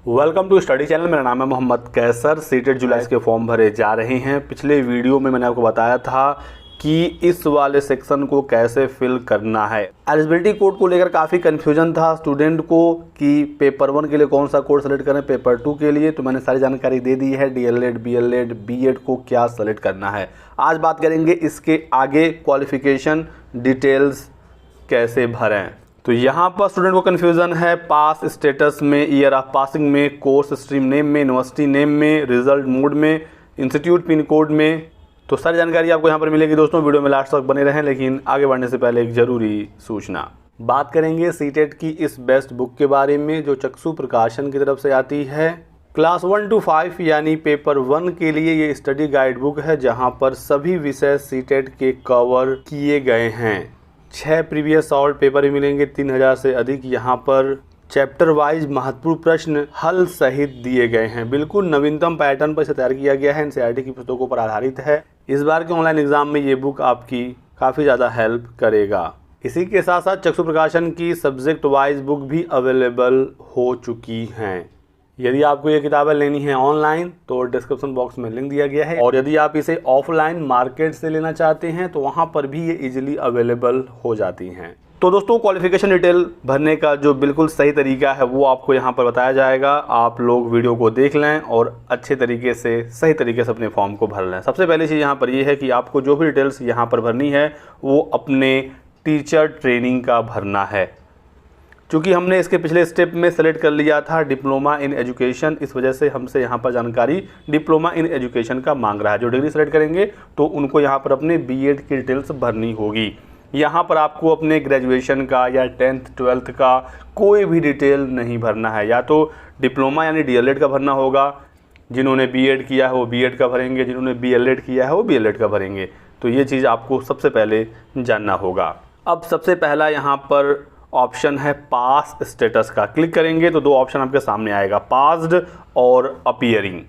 Welcome to study channel. मेरा नाम है मोहम्मद कैसर। सीटेट जुलाई के फॉर्म भरे जा रहे हैं। पिछले वीडियो में मैंने आपको बताया था कि इस वाले सेक्शन को कैसे फिल करना है। एलिजिबिलिटी कोड को लेकर काफ़ी कन्फ्यूजन था स्टूडेंट को कि पेपर 1 के लिए कौन सा कोड सेलेक्ट करें, पेपर 2 के लिए। तो मैंने सारी जानकारी दे दी है। डीएलएड, बीएलएड, बीएड को क्या सेलेक्ट करना है। आज बात करेंगे इसके आगे क्वालिफिकेशन डिटेल्स कैसे भरें। तो यहाँ पर स्टूडेंट को कन्फ्यूज़न है पास स्टेटस में, ईयर ऑफ पासिंग में, कोर्स स्ट्रीम नेम में, यूनिवर्सिटी नेम में, रिजल्ट मोड में, इंस्टीट्यूट पिन कोड में। तो सारी जानकारी आपको यहाँ पर मिलेगी दोस्तों। वीडियो में लास्ट तक बने रहें। लेकिन आगे बढ़ने से पहले एक ज़रूरी सूचना, बात करेंगे सीटेट की इस बेस्ट बुक के बारे में जो चक्षु प्रकाशन की तरफ से आती है। क्लास 1 to 5 यानी पेपर 1 के लिए ये स्टडी गाइड बुक है जहाँ पर सभी विषय सीटेट के कवर किए गए हैं। 6 प्रीवियस सॉल्व पेपर भी मिलेंगे, 3000 से अधिक। यहाँ पर चैप्टर वाइज महत्वपूर्ण प्रश्न हल सहित दिए गए हैं। बिल्कुल नवीनतम पैटर्न पर इसे तैयार किया गया है। एनसीईआरटी की पुस्तकों पर आधारित है। इस बार के ऑनलाइन एग्जाम में ये बुक आपकी काफ़ी ज़्यादा हेल्प करेगा। इसी के साथ साथ चक्षु प्रकाशन की सब्जेक्ट वाइज बुक भी अवेलेबल हो चुकी हैं। यदि आपको ये किताबें लेनी है ऑनलाइन तो डिस्क्रिप्शन बॉक्स में लिंक दिया गया है, और यदि आप इसे ऑफलाइन मार्केट से लेना चाहते हैं तो वहाँ पर भी ये इजीली अवेलेबल हो जाती हैं। तो दोस्तों, क्वालिफिकेशन डिटेल भरने का जो बिल्कुल सही तरीका है वो आपको यहाँ पर बताया जाएगा। आप लोग वीडियो को देख लें और अच्छे तरीके से, सही तरीके से अपने फॉर्म को भर लें। सबसे पहली चीज़ यहाँ पर ये है कि आपको जो भी डिटेल्स यहाँ पर भरनी है वो अपने टीचर ट्रेनिंग का भरना है। चूँकि हमने इसके पिछले स्टेप में सेलेक्ट कर लिया था डिप्लोमा इन एजुकेशन, इस वजह से हमसे यहाँ पर जानकारी डिप्लोमा इन एजुकेशन का मांग रहा है। जो डिग्री सेलेक्ट करेंगे तो उनको यहाँ पर अपने बीएड की डिटेल्स भरनी होगी। यहाँ पर आपको अपने ग्रेजुएशन का या 10th 12th का कोई भी डिटेल नहीं भरना है। या तो डिप्लोमा यानी डीएलएड का भरना होगा, जिन्होंने बीएड किया है वो बीएड का भरेंगे, जिन्होंने बीएलएड किया है वो बीएलएड का भरेंगे। तो ये चीज़ आपको सबसे पहले जानना होगा। अब सबसे पहला यहाँ पर ऑप्शन है पास स्टेटस का। क्लिक करेंगे तो 2 ऑप्शन आपके सामने आएगा, पास्ड और अपीयरिंग।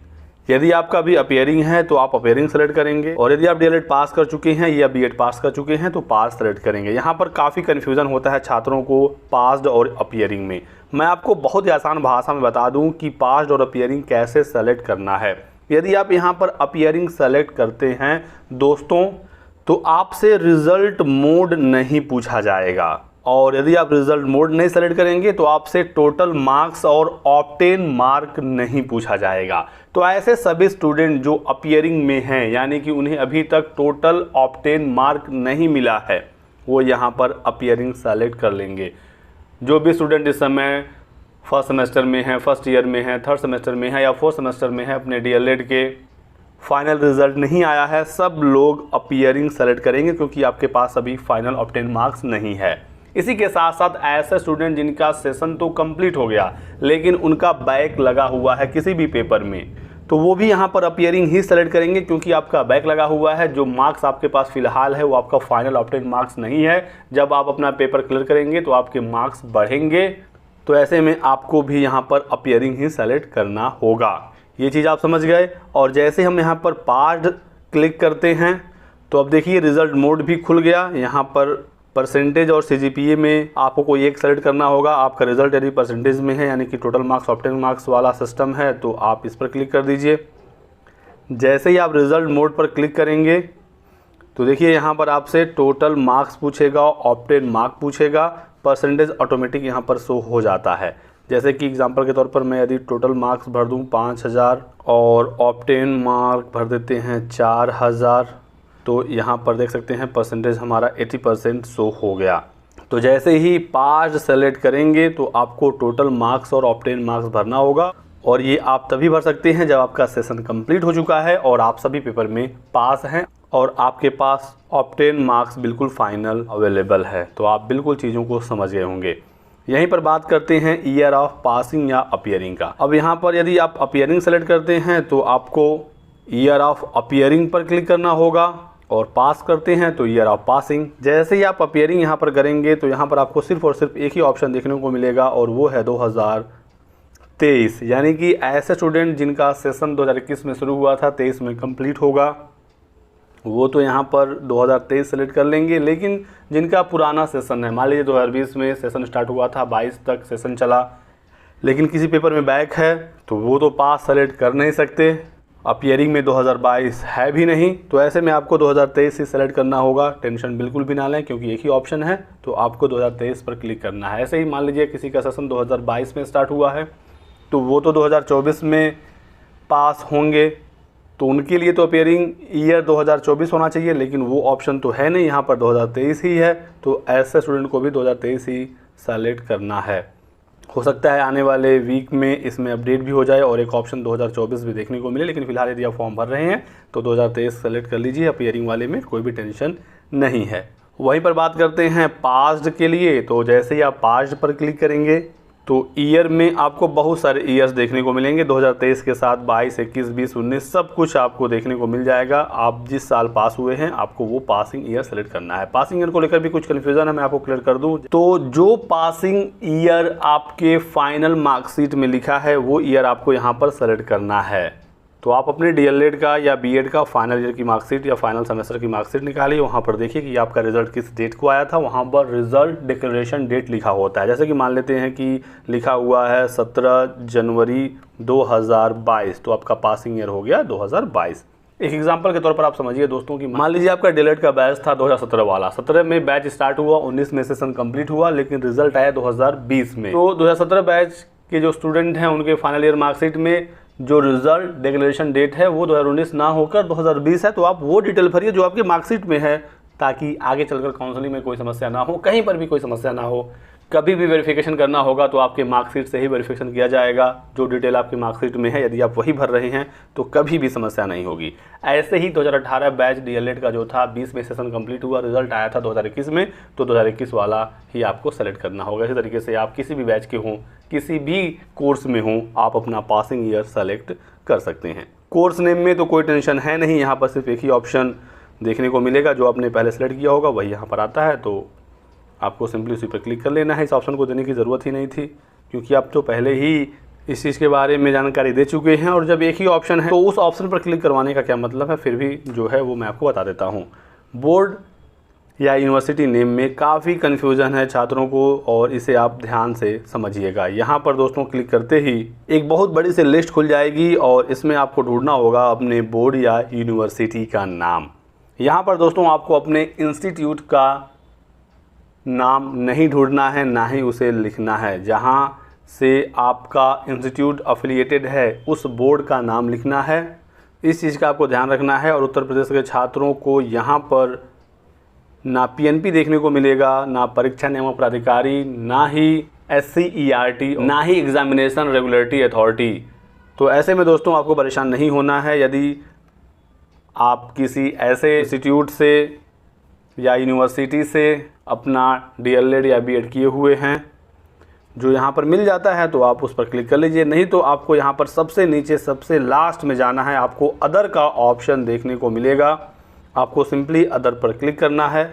यदि आपका भी अपीयरिंग है तो आप अपीयरिंग सेलेक्ट करेंगे, और यदि आप डीएलएड पास कर चुके हैं या बीएड पास कर चुके हैं तो पास सेलेक्ट करेंगे। यहाँ पर काफ़ी कन्फ्यूज़न होता है छात्रों को पास्ड और अपीयरिंग में। मैं आपको बहुत ही आसान भाषा में बता दूँ कि पास्ड और अपीयरिंग कैसे सेलेक्ट करना है। यदि आप यहाँ पर अपीयरिंग सेलेक्ट करते हैं दोस्तों तो आपसे रिजल्ट मोड नहीं पूछा जाएगा, और यदि आप रिजल्ट मोड नहीं सेलेक्ट करेंगे तो आपसे टोटल मार्क्स और ऑब्टेन मार्क नहीं पूछा जाएगा। तो ऐसे सभी स्टूडेंट जो अपीयरिंग में हैं यानी कि उन्हें अभी तक टोटल ऑब्टेन मार्क नहीं मिला है वो यहाँ पर अपीयरिंग सेलेक्ट कर लेंगे। जो भी स्टूडेंट इस समय फर्स्ट सेमेस्टर में है, फर्स्ट ईयर में है, थर्ड सेमेस्टर में है या फोर्थ सेमेस्टर में है, अपने डीएलएड के फाइनल रिजल्ट नहीं आया है, सब लोग अपीयरिंग सेलेक्ट करेंगे क्योंकि आपके पास अभी फाइनल ऑब्टेन मार्क्स नहीं है। इसी के साथ साथ ऐसे स्टूडेंट जिनका सेशन तो कंप्लीट हो गया लेकिन उनका बैक लगा हुआ है किसी भी पेपर में, तो वो भी यहाँ पर अपीयरिंग ही सेलेक्ट करेंगे क्योंकि आपका बैक लगा हुआ है। जो मार्क्स आपके पास फिलहाल है वो आपका फाइनल ऑब्टेन मार्क्स नहीं है। जब आप अपना पेपर क्लियर करेंगे तो आपके मार्क्स बढ़ेंगे। तो ऐसे में आपको भी यहाँ पर अपीयरिंग ही सेलेक्ट करना होगा। ये चीज़ आप समझ गए। और जैसे हम यहाँ पर पास्ड क्लिक करते हैं तो अब देखिए रिजल्ट मोड भी खुल गया। यहाँ पर परसेंटेज और सीजीपीए में आपको कोई एक सेलेक्ट करना होगा। आपका रिजल्ट यदि परसेंटेज में है यानी कि टोटल मार्क्स ऑब्टेन मार्क्स वाला सिस्टम है तो आप इस पर क्लिक कर दीजिए। जैसे ही आप रिजल्ट मोड पर क्लिक करेंगे तो देखिए यहाँ पर आपसे टोटल मार्क्स पूछेगा, ऑब्टेन मार्क पूछेगा, परसेंटेज ऑटोमेटिक यहाँ पर शो हो जाता है। जैसे कि एग्जांपल के तौर पर मैं यदि टोटल मार्क्स भर दूँ 5000 और ऑब्टेन मार्क भर देते हैं 4000 तो यहाँ पर देख सकते हैं परसेंटेज हमारा 80% शो हो गया। तो जैसे ही पास सेलेक्ट करेंगे तो आपको टोटल मार्क्स और ऑब्टेन मार्क्स भरना होगा, और ये आप तभी भर सकते हैं जब आपका सेशन कंप्लीट हो चुका है और आप सभी पेपर में पास हैं और आपके पास ऑब्टेन मार्क्स बिल्कुल फाइनल अवेलेबल है। तो आप बिल्कुल चीज़ों को समझ गए होंगे। यहीं पर बात करते हैं ईयर ऑफ पासिंग या अपीयरिंग का। अब यहाँ पर यदि आप अपीयरिंग सेलेक्ट करते हैं तो आपको ईयर ऑफ अपीयरिंग पर क्लिक करना होगा, और पास करते हैं तो ईयर ऑफ पासिंग। जैसे ही आप अपीयरिंग यहाँ पर करेंगे तो यहाँ पर आपको सिर्फ और सिर्फ एक ही ऑप्शन देखने को मिलेगा और वो है 2023। यानी कि ऐसे स्टूडेंट जिनका सेशन 2021 में शुरू हुआ था 23 में कंप्लीट होगा वो तो यहाँ पर 2023 सेलेक्ट कर लेंगे। लेकिन जिनका पुराना सेशन है, मान लीजिए 2020 में सेशन स्टार्ट हुआ था, 22 तक सेशन चला, लेकिन किसी पेपर में बैक है तो वो तो पास सेलेक्ट कर नहीं सकते। अपीयरिंग में 2022 है भी नहीं, तो ऐसे में आपको 2023 ही सेलेक्ट करना होगा। टेंशन बिल्कुल भी ना लें, क्योंकि एक ही ऑप्शन है, तो आपको 2023 पर क्लिक करना है। ऐसे ही मान लीजिए किसी का सेशन 2022 में स्टार्ट हुआ है, तो वो तो 2024 में पास होंगे, तो उनके लिए तो अपीयरिंग ईयर 2024 होना चाहिए, लेकिन वो ऑप्शन तो है नहीं, यहाँ पर 2023 ही है। तो ऐसे स्टूडेंट को भी 2023 ही सेलेक्ट करना है। हो सकता है आने वाले वीक में इसमें अपडेट भी हो जाए और एक ऑप्शन 2024 भी देखने को मिले, लेकिन फिलहाल यदि आप फॉर्म भर रहे हैं तो 2023 सेलेक्ट कर लीजिए। अपीयरिंग वाले में कोई भी टेंशन नहीं है। वहीं पर बात करते हैं पास्ड के लिए, तो जैसे ही आप पास्ड पर क्लिक करेंगे तो ईयर में आपको बहुत सारे ईयर्स देखने को मिलेंगे। 2023 के साथ 22, 21, 20, 19 सब कुछ आपको देखने को मिल जाएगा। आप जिस साल पास हुए हैं आपको वो पासिंग ईयर सेलेक्ट करना है। पासिंग ईयर को लेकर भी कुछ कन्फ्यूजन है, मैं आपको क्लियर कर दूं। तो जो पासिंग ईयर आपके फाइनल मार्कशीट में लिखा है वो ईयर आपको यहाँ पर सेलेक्ट करना है। तो आप अपने डीएलएड का या बीएड का फाइनल ईयर की मार्कशीट या फाइनल सेमेस्टर की मार्कशीट निकालिए। वहाँ पर देखिए कि आपका रिजल्ट किस डेट को आया था। वहाँ पर रिजल्ट डिक्लेरेशन डेट लिखा होता है। जैसे कि मान लेते हैं कि लिखा हुआ है 17 जनवरी 2022, तो आपका पासिंग ईयर हो गया 2022। एक एग्जांपल के तौर पर आप समझिए दोस्तों कि मान लीजिए आपका डीएलएड का बैच था 2017 वाला, 17 में बैच स्टार्ट हुआ, 19 में सेशन कंप्लीट हुआ, लेकिन रिजल्ट आया 2020 में। तो 2017 बैच के जो स्टूडेंट हैं उनके फाइनल ईयर मार्कशीट में जो रिजल्ट डिक्लेरेशन डेट है वो 2019 ना होकर 2020 है। तो आप वो डिटेल भरिए जो आपकी मार्कशीट में है, ताकि आगे चलकर काउंसलिंग में कोई समस्या ना हो, कहीं पर भी कोई समस्या ना हो। कभी भी वेरिफिकेशन करना होगा तो आपके मार्कशीट से ही वेरिफिकेशन किया जाएगा। जो डिटेल आपकी मार्कशीट में है यदि आप वही भर रहे हैं तो कभी भी समस्या नहीं होगी। ऐसे ही 2018 बैच डीएलएड का जो था 20 में सेशन कंप्लीट हुआ, रिजल्ट आया था 2021 में, तो 2021 वाला ही आपको सेलेक्ट करना होगा। इसी तरीके से आप किसी भी बैच के हों, किसी भी कोर्स में हों, आप अपना पासिंग ईयर सेलेक्ट कर सकते हैं। कोर्स नेम में तो कोई टेंशन है नहीं, यहाँ पर सिर्फ एक ही ऑप्शन देखने को मिलेगा। जो आपने पहले सेलेक्ट किया होगा वही यहाँ पर आता है, तो आपको सिंपली उसी पर क्लिक कर लेना है। इस ऑप्शन को देने की ज़रूरत ही नहीं थी, क्योंकि आप तो पहले ही इस चीज़ के बारे में जानकारी दे चुके हैं। और जब एक ही ऑप्शन है तो उस ऑप्शन पर क्लिक करवाने का क्या मतलब है, फिर भी जो है वो मैं आपको बता देता हूँ। बोर्ड या यूनिवर्सिटी नेम में काफ़ी कन्फ्यूज़न है छात्रों को, और इसे आप ध्यान से समझिएगा। यहाँ पर दोस्तों क्लिक करते ही एक बहुत बड़ी सी लिस्ट खुल जाएगी और इसमें आपको ढूंढना होगा अपने बोर्ड या यूनिवर्सिटी का नाम। यहाँ पर दोस्तों आपको अपने इंस्टीट्यूट का नाम नहीं ढूंढना है, ना ही उसे लिखना है। जहाँ से आपका इंस्टीट्यूट अफिलिएटेड है उस बोर्ड का नाम लिखना है। इस चीज़ का आपको ध्यान रखना है। और उत्तर प्रदेश के छात्रों को यहाँ पर ना पीएनपी देखने को मिलेगा, ना परीक्षा नियामक प्राधिकारी, ना ही SCERT, ना ही एग्जामिनेशन रेगुलेटरी अथॉरिटी। तो ऐसे में दोस्तों आपको परेशान नहीं होना है। यदि आप किसी ऐसे इंस्टीट्यूट से या यूनिवर्सिटी से अपना डीएलएड या बीएड किए हुए हैं जो यहाँ पर मिल जाता है, तो आप उस पर क्लिक कर लीजिए। नहीं तो आपको यहाँ पर सबसे नीचे सबसे लास्ट में जाना है, आपको अदर का ऑप्शन देखने को मिलेगा। आपको सिंपली अदर पर क्लिक करना है।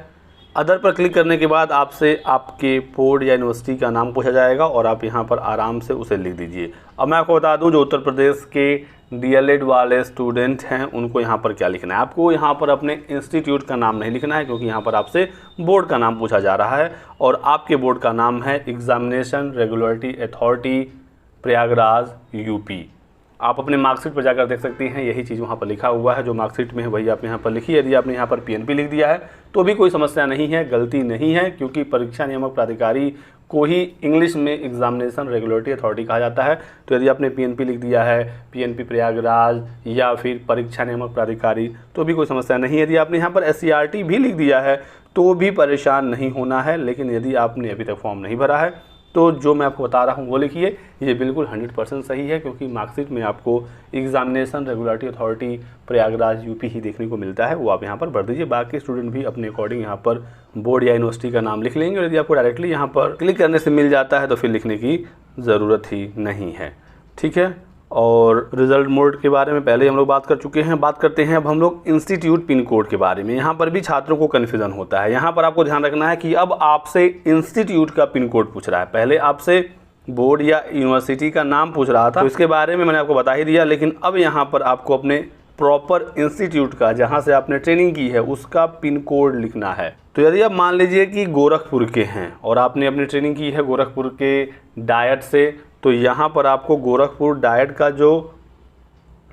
अदर पर क्लिक करने के बाद आपसे आपके बोर्ड या यूनिवर्सिटी का नाम पूछा जाएगा और आप यहाँ पर आराम से उसे लिख दीजिए। अब मैं आपको बता दूं, जो उत्तर प्रदेश के डीएलएड वाले स्टूडेंट हैं उनको यहाँ पर क्या लिखना है। आपको यहाँ पर अपने इंस्टीट्यूट का नाम नहीं लिखना है, क्योंकि यहाँ पर आपसे बोर्ड का नाम पूछा जा रहा है और आपके बोर्ड का नाम है examination regulatory authority Prayagraj UP. आप अपने मार्कशीट पर जाकर देख सकते हैं, यही चीज़ वहाँ पर लिखा हुआ है। जो मार्कशीट में है वही आप यहाँ पर लिखिए। यदि आपने यहाँ पर पीएनपी लिख दिया है तो भी कोई समस्या नहीं है, गलती नहीं है, क्योंकि परीक्षा नियामक प्राधिकारी को ही इंग्लिश में एग्जामिनेशन रेगुलेटरी अथॉरिटी कहा जाता है। तो यदि आपने पीएनपी लिख दिया है, पीएनपी प्रयागराज या फिर परीक्षा नियामक प्राधिकारी, तो भी कोई समस्या नहीं है। यदि आपने यहाँ पर SCERT भी लिख दिया है तो भी परेशान नहीं होना है। लेकिन यदि आपने अभी तक फॉर्म नहीं भरा है तो जो मैं आपको बता रहा हूँ वो लिखिए। ये बिल्कुल 100% सही है, क्योंकि मार्कशीट में आपको examination regulatory authority Prayagraj UP ही देखने को मिलता है, वो आप यहाँ पर भर दीजिए। बाकी स्टूडेंट भी अपने अकॉर्डिंग यहाँ पर बोर्ड या यूनिवर्सिटी का नाम लिख लेंगे। और यदि आपको डायरेक्टली यहाँ पर क्लिक करने से मिल जाता है तो फिर लिखने की ज़रूरत ही नहीं है। ठीक है। और रिजल्ट मोड के बारे में पहले हम लोग बात कर चुके हैं। बात करते हैं अब हम लोग इंस्टीट्यूट पिन कोड के बारे में। यहाँ पर भी छात्रों को कन्फ्यूजन होता है। यहाँ पर आपको ध्यान रखना है कि अब आपसे इंस्टीट्यूट का पिन कोड पूछ रहा है। पहले आपसे बोर्ड या यूनिवर्सिटी का नाम पूछ रहा था, तो इसके बारे में मैंने आपको बता ही दिया। लेकिन अब यहाँ पर आपको अपने प्रॉपर इंस्टीट्यूट का, जहाँ से आपने ट्रेनिंग की है, उसका पिन कोड लिखना है। तो यदि आप मान लीजिए कि गोरखपुर के हैं और आपने अपनी ट्रेनिंग की है गोरखपुर के डायट से, तो यहाँ पर आपको गोरखपुर डायट का जो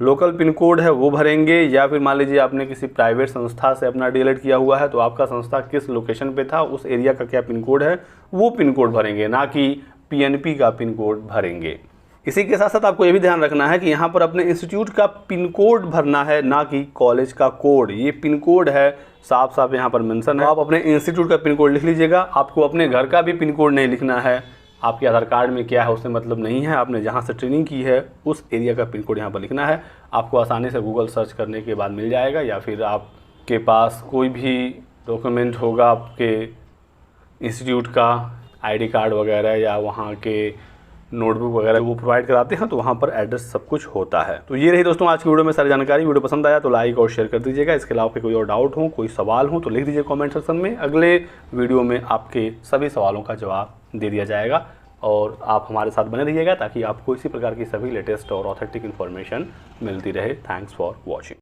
लोकल पिन कोड है वो भरेंगे, या फिर मान लीजिए आपने किसी प्राइवेट संस्था से अपना डीएलएड किया हुआ है तो आपका संस्था किस लोकेशन पे था, उस एरिया का क्या पिन कोड है वो पिन कोड भरेंगे, ना कि पीएनपी का पिन कोड भरेंगे। इसी के साथ साथ आपको ये भी ध्यान रखना है कि यहाँ पर अपने इंस्टीट्यूट का पिन कोड भरना है, ना कि कॉलेज का कोड। ये पिन कोड है साफ साफ यहाँ पर मेंशन है। आप अपने इंस्टीट्यूट का पिन कोड लिख लीजिएगा, आपको अपने घर का भी पिन कोड नहीं लिखना है। आपके आधार कार्ड में क्या है उससे मतलब नहीं है, आपने जहाँ से ट्रेनिंग की है उस एरिया का पिन कोड यहाँ पर लिखना है। आपको आसानी से गूगल सर्च करने के बाद मिल जाएगा, या फिर आपके पास कोई भी डॉक्यूमेंट होगा आपके इंस्टीट्यूट का, आईडी कार्ड वगैरह या वहाँ के नोटबुक वगैरह वो प्रोवाइड कराते हैं, तो वहाँ पर एड्रेस सब कुछ होता है। तो ये रही दोस्तों आज की वीडियो में सारी जानकारी। वीडियो पसंद आया तो लाइक और शेयर कर दीजिएगा। इसके अलावा कोई और डाउट हो, कोई सवाल हो तो लिख दीजिए कमेंट सेक्शन में। अगले वीडियो में आपके सभी सवालों का जवाब दे दिया जाएगा, और आप हमारे साथ बने रहिएगा ताकि आपको इसी प्रकार की सभी लेटेस्ट और ऑथेंटिक इन्फॉर्मेशन मिलती रहे। Thanks for watching.